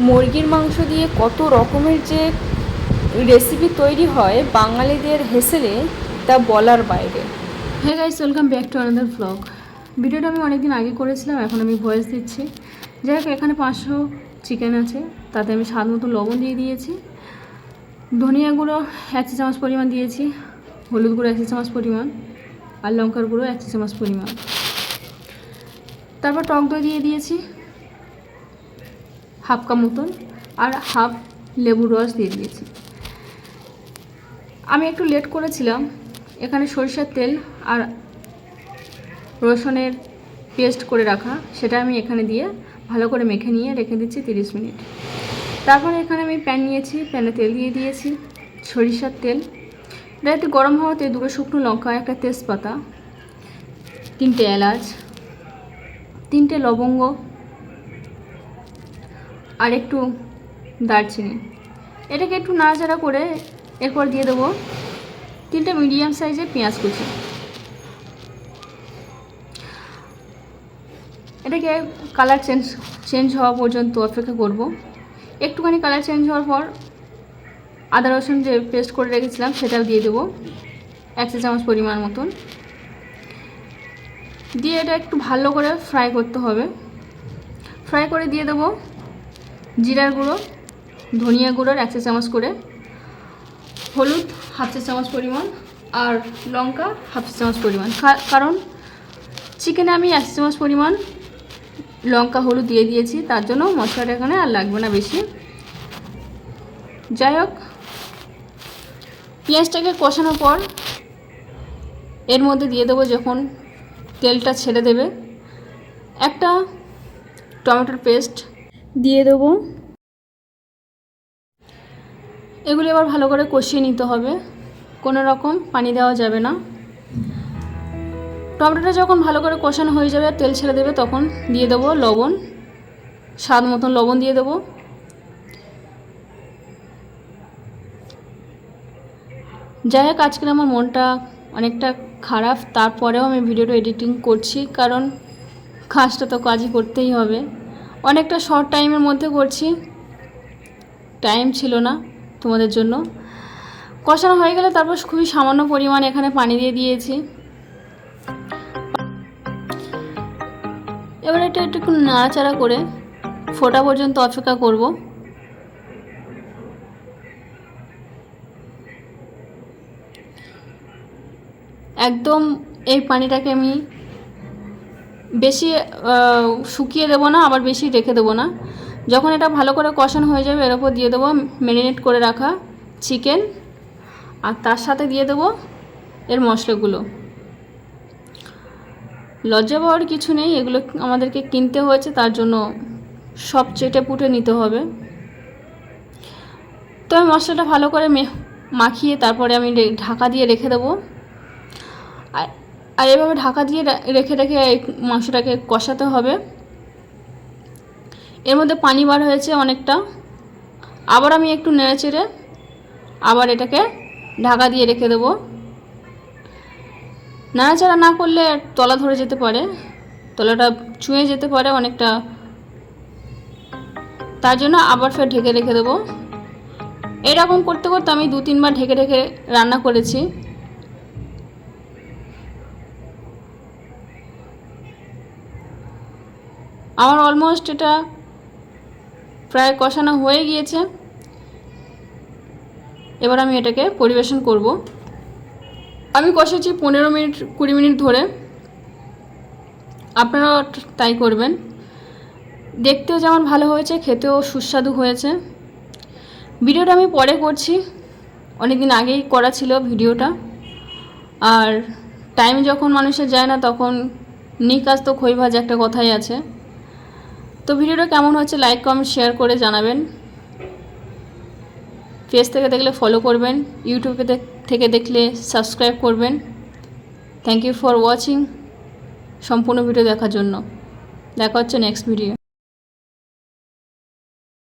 মুরগির মাংস দিয়ে কত রকমের যে রেসিপি তৈরি হয় বাঙালিদের হেসেলে, তা বলার বাইরে। হ্যাঁ guys, welcome back to another blog. ভিডিওটা আমি অনেকদিন আগে করেছিলাম, এখন আমি ভয়েস দিচ্ছি। যাই হোক, এখানে 500 চিকেন আছে, তাতে আমি স্বাদ মতো লবণ দিয়ে দিয়েছি, ধনিয়া গুঁড়ো 1 চা চামচ পরিমাণ দিয়েছি, হলুদ গুঁড়ো 1 চা চামচ পরিমাণ, আর লঙ্কার গুঁড়ো 1 চা চামচ পরিমাণ। তারপর টক দই দিয়ে দিয়েছি হাফ কাপ মতন, আর হাফ লেবুর রস দিয়ে দিয়েছি। আমি একটু লেট করেছিলাম, এখানে সরিষার তেল আর রসুনের পেস্ট করে রাখা, সেটা আমি এখানে দিয়ে ভালো করে মেখে নিয়ে রেখে দিচ্ছি 30 মিনিট। তারপরে এখানে আমি প্যান নিয়েছি, প্যানে তেল দিয়ে দিয়েছি, সরিষার তেল। এটা একটু গরম হওয়াতে 2 শুকনো লঙ্কা, 1 তেজপাতা, 3টে এলাচ, 3টে লবঙ্গ, আর একটু দারচিনি। এটাকে একটু নাড়াচাড়া করে এরপর দিয়ে দেবো 3টে মিডিয়াম সাইজের পেঁয়াজ কুচি। এটাকে কালার চেঞ্জ হওয়া পর্যন্ত অপেক্ষা করব। একটুখানি কালার চেঞ্জ হওয়ার পর আদা রসুন যে পেস্ট করে রেখেছিলাম সেটাও দিয়ে দেবো 1 চা চামচ পরিমাণ মতন, দিয়ে এটা একটু ভালো করে ফ্রাই করতে হবে। ফ্রাই করে দিয়ে দেবো জিরার গুঁড়ো, ধনিয়া গুঁড়োর 1 চা চামচ করে, হলুদ 1/2 চা চামচ পরিমাণ, আর লঙ্কা 1/2 চা চামচ পরিমাণ। কারণ চিকেনে আমি 1 চা চামচ পরিমাণ লঙ্কা হলুদ দিয়ে দিয়েছি, তার জন্য মশলাটা এখানে আর লাগবে না বেশি। যাই হোক, পেঁয়াজটাকে কষানোর পর এর মধ্যে দিয়ে দেবো, যখন তেলটা ছেড়ে দেবে, একটা টমেটোর পেস্ট দিয়ে দেবো। এগুলি আবার ভালো করে কষিয়ে নিতে হবে, কোনো রকম পানি দেওয়া যাবে না। টমেটোটা যখন ভালো করে কষানো হয়ে যাবে, তেল ছেড়ে দেবে, তখন দিয়ে দেবো লবণ, স্বাদ মতন লবণ দিয়ে দেবো। যাই হোক, আজকে আমার মনটা অনেকটা খারাপ, তারপরেও আমি ভিডিওটা এডিটিং করছি, কারণ কাজটা তো কাজই করতেই হবে। অনেকটা শর্ট টাইমের মধ্যে করছি, টাইম ছিল না তোমাদের জন্য। কষানো হয়ে গেলে তারপর খুবই সামান্য পরিমাণ এখানে পানি দিয়ে দিয়েছি। এবার এটা একটু নাড়াচাড়া করে ফোটা পর্যন্ত অপেক্ষা করব। একদম এই পানিটাকে আমি বেশি শুকিয়ে দেবো না, আবার বেশি রেখে দেবো না। যখন এটা ভালো করে কষানো হয়ে যাবে, এর উপর দিয়ে দেবো ম্যারিনেট করে রাখা চিকেন, আর তার সাথে দিয়ে দেবো এর মশলাগুলো। লজ্জা পাওয়ার কিছু নেই, এগুলো আমাদেরকে কিনতে হয়েছে, তার জন্য সব চেটে পুটে নিতে হবে। তো আমি মশলাটা ভালো করে মাখিয়ে তারপরে আমি ঢাকা দিয়ে রেখে দেবো। আর এভাবে ঢাকা দিয়ে রেখে এই মাংসটাকে কষাতে হবে। এর মধ্যে পানি বার হয়েছে অনেকটা, আবার আমি একটু নেড়েচেড়ে আবার এটাকে ঢাকা দিয়ে রেখে দেবো। নাড়াচাড়া না করলে তলা ধরে যেতে পারে, তলাটা ছুঁয়ে যেতে পারে অনেকটা, তার জন্য আবার ফের ঢেকে রেখে দেবো। এরকম করতে করতে আমি 2-3 বার ঢেকে রান্না করেছি। আমার অলমোস্ট এটা প্রায় কষানো হয়ে গিয়েছে। এবার আমি এটাকে পরিবেশন করব। আমি কষেছি 15-20 মিনিট ধরে, আপনারাও তাই করবেন। দেখতেও যেমন ভালো হয়েছে, খেতেও সুস্বাদু হয়েছে। ভিডিওটা আমি পরে করছি, অনেক দিন আগেই করা ছিল ভিডিওটা, আর টাইম যখন মানুষের যায় না তখন নিকাজ তো খই ভাজা, একটা কথাই আছে। তো ভিডিওটা কেমন হচ্ছে লাইক কমেন্ট শেয়ার করে জানাবেন। পেজ থেকে দেখলে ফলো করবেন, ইউটিউবে থেকে দেখলে সাবস্ক্রাইব করবেন। Thank you for watching. সম্পূর্ণ ভিডিও দেখার জন্য দেখা হচ্ছে নেক্সট ভিডিও।